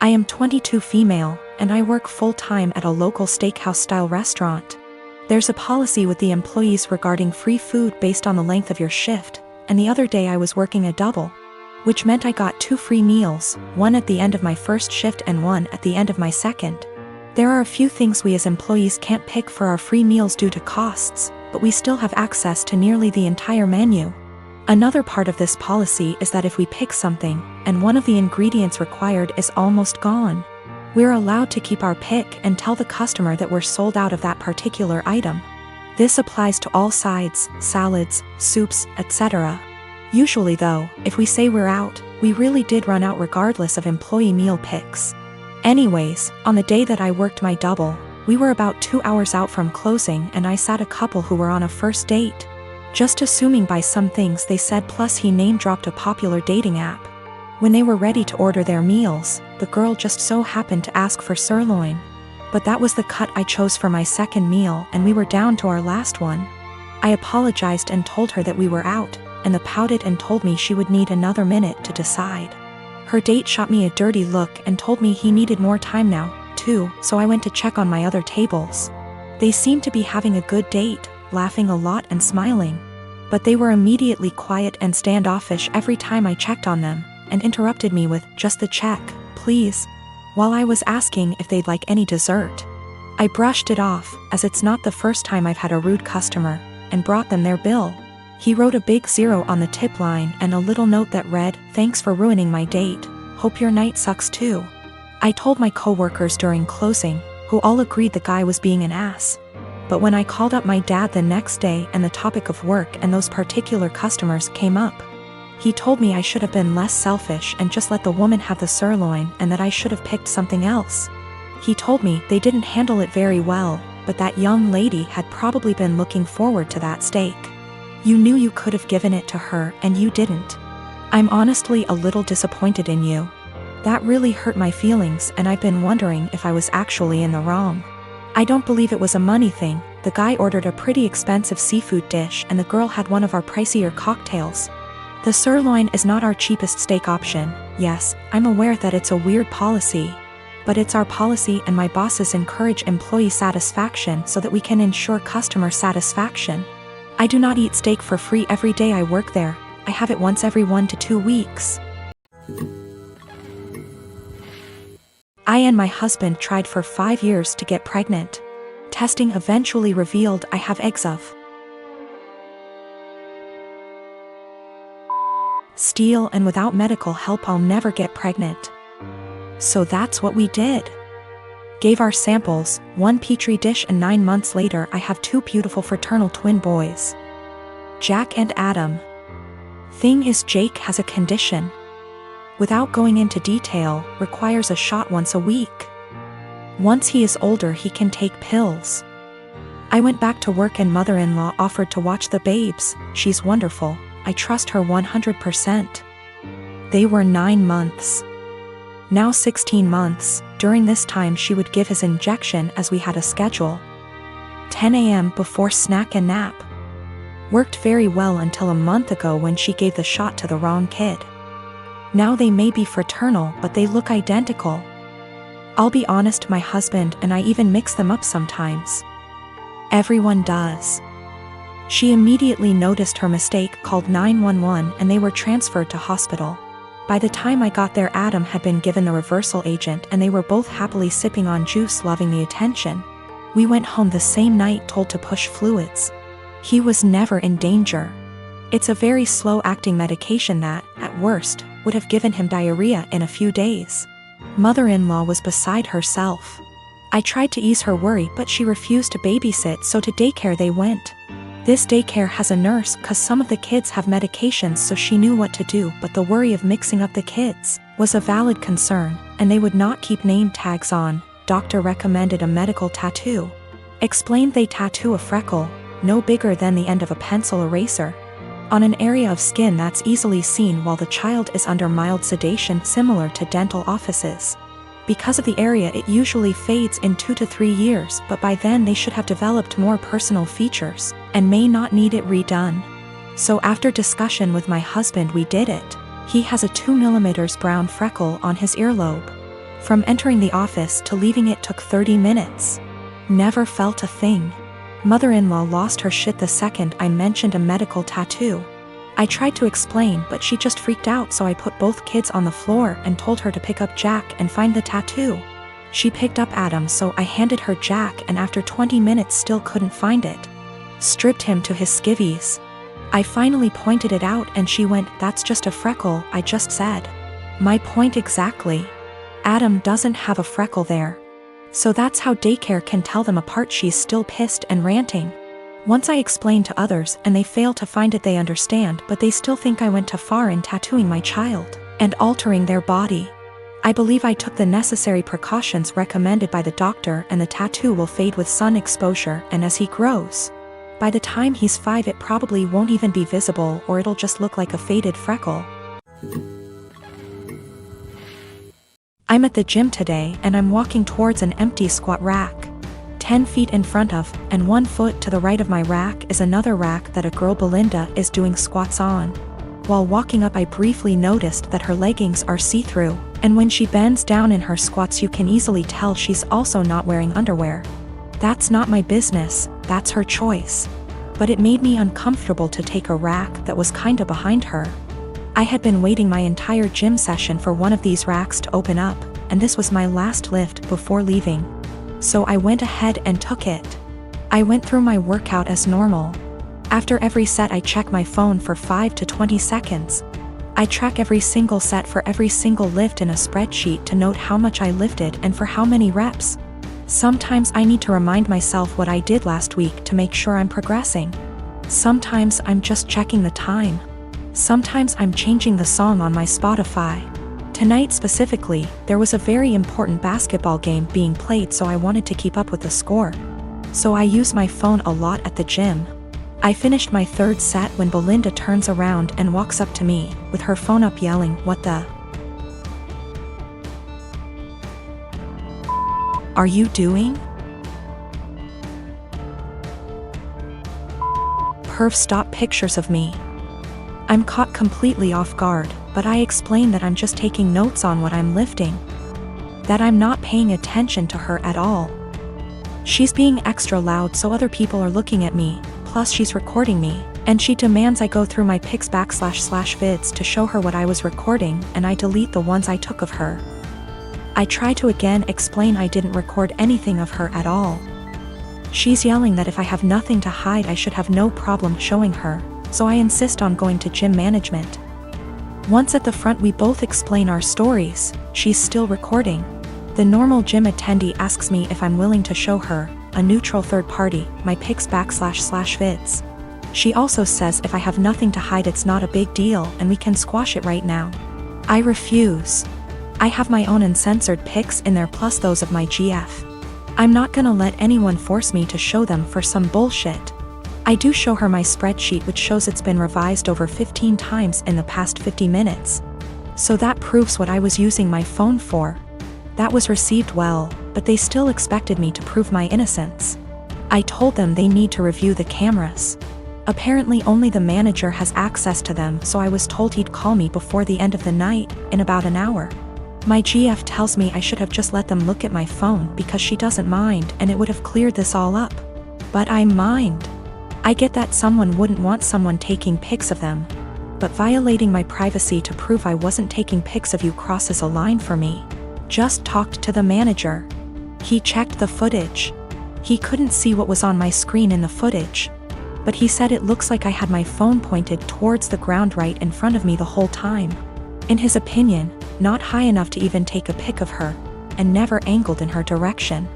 I am 22 female, and I work full-time at a local steakhouse-style restaurant. There's a policy with the employees regarding free food based on the length of your shift, and the other day I was working a double, which meant I got 2 free meals, one at the end of my first shift and one at the end of my second. There are a few things we as employees can't pick for our free meals due to costs, but we still have access to nearly the entire menu. Another part of this policy is that if we pick something, and one of the ingredients required is almost gone, we're allowed to keep our pick and tell the customer that we're sold out of that particular item. This applies to all sides, salads, soups, etc. Usually though, if we say we're out, we really did run out regardless of employee meal picks. Anyways, on the day that I worked my double, we were about 2 hours out from closing and I sat a couple who were on a first date. Just assuming by some things they said, plus he name-dropped a popular dating app. When they were ready to order their meals, the girl just so happened to ask for sirloin. But that was the cut I chose for my second meal and we were down to our last one. I apologized and told her that we were out, and the pouted and told me she would need another minute to decide. Her date shot me a dirty look and told me he needed more time now, too, so I went to check on my other tables. They seemed to be having a good date, laughing a lot and smiling. But they were immediately quiet and standoffish every time I checked on them, and interrupted me with, "Just the check, please," while I was asking if they'd like any dessert. I brushed it off, as it's not the first time I've had a rude customer, and brought them their bill. He wrote a big 0 on the tip line and a little note that read, "Thanks for ruining my date. Hope your night sucks too." I told my coworkers during closing, who all agreed the guy was being an ass. But when I called up my dad the next day and the topic of work and those particular customers came up, he told me I should have been less selfish and just let the woman have the sirloin and that I should have picked something else. He told me they didn't handle it very well, but that young lady had probably been looking forward to that steak. You knew you could have given it to her and you didn't. I'm honestly a little disappointed in you. That really hurt my feelings and I've been wondering if I was actually in the wrong. I don't believe it was a money thing. The guy ordered a pretty expensive seafood dish and the girl had one of our pricier cocktails. The sirloin is not our cheapest steak option. Yes, I'm aware that it's a weird policy. But it's our policy and my bosses encourage employee satisfaction so that we can ensure customer satisfaction. I do not eat steak for free every day I work there. I have it once every 1 to 2 weeks. I and my husband tried for 5 years to get pregnant. Testing eventually revealed I have eggs of steel, and without medical help I'll never get pregnant. So that's what we did. Gave our samples, 1 petri dish, and 9 months later I have 2 beautiful fraternal twin boys. Jack and Adam. Thing is, Jake has a condition. Without going into detail, requires a shot once a week. Once he is older he can take pills. I went back to work and mother-in-law offered to watch the babes. She's wonderful. I trust her 100%. They were 9 months. Now 16 months. During this time she would give his injection as we had a schedule. 10 a.m. before snack and nap. Worked very well until a month ago when she gave the shot to the wrong kid. Now they may be fraternal but they look identical. I'll be honest, my husband and I even mix them up sometimes. Everyone does. She immediately noticed her mistake, called 911 and they were transferred to hospital. By the time I got there Adam had been given the reversal agent and they were both happily sipping on juice, loving the attention. We went home the same night told to push fluids. He was never in danger. It's a very slow-acting medication that, at worst, would have given him diarrhea in a few days. Mother-in-law was beside herself. I tried to ease her worry but she refused to babysit, so to daycare they went. This daycare has a nurse cause some of the kids have medications, so she knew what to do, but the worry of mixing up the kids was a valid concern, and they would not keep name tags on. Doctor recommended a medical tattoo. Explained they tattoo a freckle, no bigger than the end of a pencil eraser, on an area of skin that's easily seen while the child is under mild sedation, similar to dental offices. Because of the area it usually fades in 2 to 3 years, but by then they should have developed more personal features, and may not need it redone. So after discussion with my husband we did it. He has a 2 mm brown freckle on his earlobe. From entering the office to leaving it took 30 minutes. Never felt a thing. Mother-in-law lost her shit the second I mentioned a medical tattoo. I tried to explain, but she just freaked out, so I put both kids on the floor and told her to pick up Jack and find the tattoo. She picked up Adam, so I handed her Jack, and after 20 minutes still couldn't find it. Stripped him to his skivvies. I finally pointed it out and she went, "That's just a freckle," I just said. My point exactly. Adam doesn't have a freckle there. So that's how daycare can tell them apart. She's still pissed and ranting. Once I explain to others and they fail to find it, they understand, but they still think I went too far in tattooing my child and altering their body. I believe I took the necessary precautions recommended by the doctor, and the tattoo will fade with sun exposure, and as he grows, by the time he's 5 it probably won't even be visible, or it'll just look like a faded freckle. I'm at the gym today and I'm walking towards an empty squat rack. 10 feet in front of, and 1 foot to the right of my rack is another rack that a girl, Belinda, is doing squats on. While walking up, I briefly noticed that her leggings are see-through, and when she bends down in her squats you can easily tell she's also not wearing underwear. That's not my business, that's her choice. But it made me uncomfortable to take a rack that was kinda behind her. I had been waiting my entire gym session for one of these racks to open up, and this was my last lift before leaving. So I went ahead and took it. I went through my workout as normal. After every set I check my phone for 5 to 20 seconds. I track every single set for every single lift in a spreadsheet to note how much I lifted and for how many reps. Sometimes I need to remind myself what I did last week to make sure I'm progressing. Sometimes I'm just checking the time. Sometimes I'm changing the song on my Spotify. Tonight specifically, there was a very important basketball game being played, so I wanted to keep up with the score. So I use my phone a lot at the gym. I finished my 3rd set when Belinda turns around and walks up to me, with her phone up, yelling, "What the are you doing?" Perv stop pictures of me. I'm caught completely off guard, but I explain that I'm just taking notes on what I'm lifting. That I'm not paying attention to her at all. She's being extra loud so other people are looking at me, plus she's recording me, and she demands I go through my pics /vids to show her what I was recording, and I delete the ones I took of her. I try to again explain I didn't record anything of her at all. She's yelling that if I have nothing to hide I should have no problem showing her, so I insist on going to gym management. Once at the front we both explain our stories. She's still recording. The normal gym attendee asks me if I'm willing to show her, a neutral third party, my pics /vids. She also says if I have nothing to hide it's not a big deal and we can squash it right now. I refuse. I have my own uncensored pics in there plus those of my GF. I'm not gonna let anyone force me to show them for some bullshit. I do show her my spreadsheet, which shows it's been revised over 15 times in the past 50 minutes. So that proves what I was using my phone for. That was received well, but they still expected me to prove my innocence. I told them they need to review the cameras. Apparently only the manager has access to them, so I was told he'd call me before the end of the night, in about an hour. My GF tells me I should have just let them look at my phone because she doesn't mind and it would have cleared this all up. But I mind. I get that someone wouldn't want someone taking pics of them. But violating my privacy to prove I wasn't taking pics of you crosses a line for me. Just talked to the manager. He checked the footage. He couldn't see what was on my screen in the footage. But he said it looks like I had my phone pointed towards the ground right in front of me the whole time. In his opinion, not high enough to even take a pic of her, and never angled in her direction.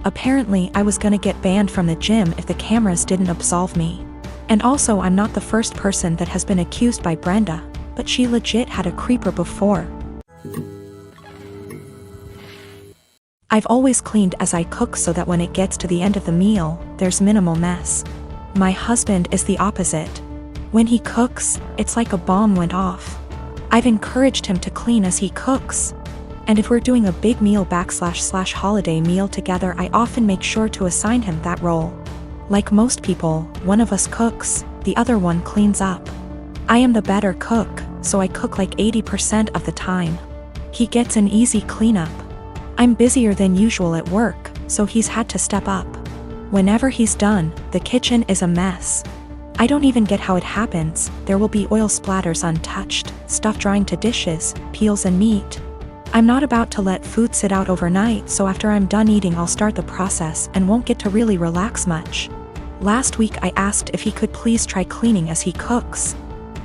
Apparently I was gonna get banned from the gym if the cameras didn't absolve me. And also I'm not the first person that has been accused by Brenda, but she legit had a creeper before. I've always cleaned as I cook so that when it gets to the end of the meal, there's minimal mess. My husband is the opposite. When he cooks, it's like a bomb went off. I've encouraged him to clean as he cooks. And if we're doing a big meal / holiday meal together, I often make sure to assign him that role. Like most people, one of us cooks, the other one cleans up. I am the better cook, so I cook like 80% of the time. He gets an easy cleanup. I'm busier than usual at work, so he's had to step up. Whenever he's done, the kitchen is a mess. I don't even get how it happens. There will be oil splatters untouched, stuff drying to dishes, peels and meat. I'm not about to let food sit out overnight, so after I'm done eating I'll start the process and won't get to really relax much. Last week I asked if he could please try cleaning as he cooks.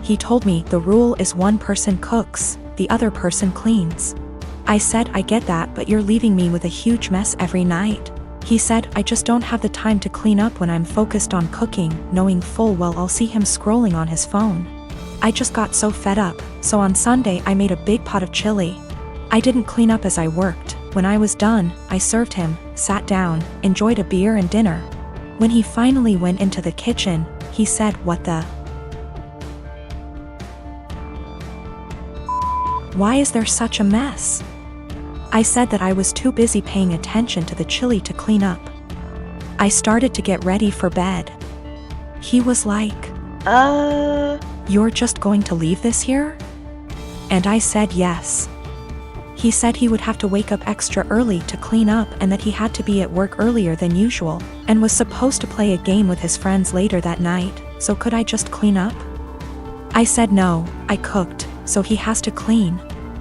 He told me the rule is one person cooks, the other person cleans. I said I get that, but you're leaving me with a huge mess every night. He said I just don't have the time to clean up when I'm focused on cooking, knowing full well I'll see him scrolling on his phone. I just got so fed up, so on Sunday I made a big pot of chili. I didn't clean up as I worked. When I was done, I served him, sat down, enjoyed a beer and dinner. When he finally went into the kitchen, he said, "What the? Why is there such a mess?" I said that I was too busy paying attention to the chili to clean up. I started to get ready for bed. He was like, "You're just going to leave this here?" And I said yes. He said he would have to wake up extra early to clean up and that he had to be at work earlier than usual, and was supposed to play a game with his friends later that night, so could I just clean up? I said no, I cooked, so he has to clean.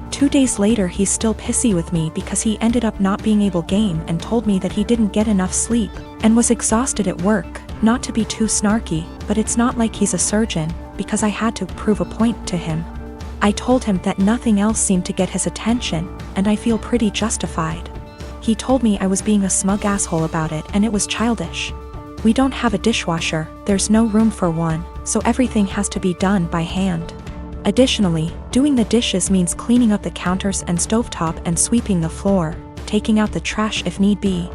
2 days later he's still pissy with me because he ended up not being able to game and told me that he didn't get enough sleep, and was exhausted at work. Not to be too snarky, but it's not like he's a surgeon, because I had to prove a point to him. I told him that nothing else seemed to get his attention, and I feel pretty justified. He told me I was being a smug asshole about it and it was childish. We don't have a dishwasher, there's no room for one, so everything has to be done by hand. Additionally, doing the dishes means cleaning up the counters and stovetop and sweeping the floor, taking out the trash if need be.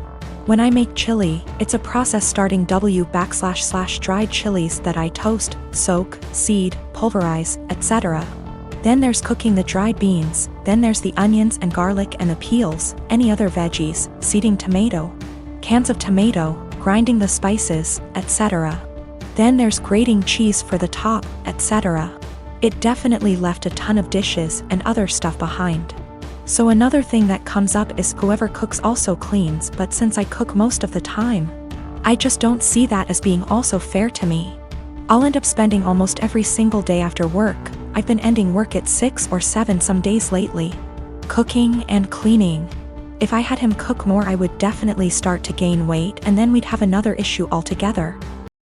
When I make chili, it's a process starting // dried chilies that I toast, soak, seed, pulverize, etc. Then there's cooking the dried beans, then there's the onions and garlic and the peels, any other veggies, seeding tomato, cans of tomato, grinding the spices, etc. Then there's grating cheese for the top, etc. It definitely left a ton of dishes and other stuff behind. So another thing that comes up is whoever cooks also cleans, but since I cook most of the time, I just don't see that as being also fair to me. I'll end up spending almost every single day after work. I've been ending work at 6 or 7 some days lately, cooking and cleaning. If I had him cook more I would definitely start to gain weight and then we'd have another issue altogether.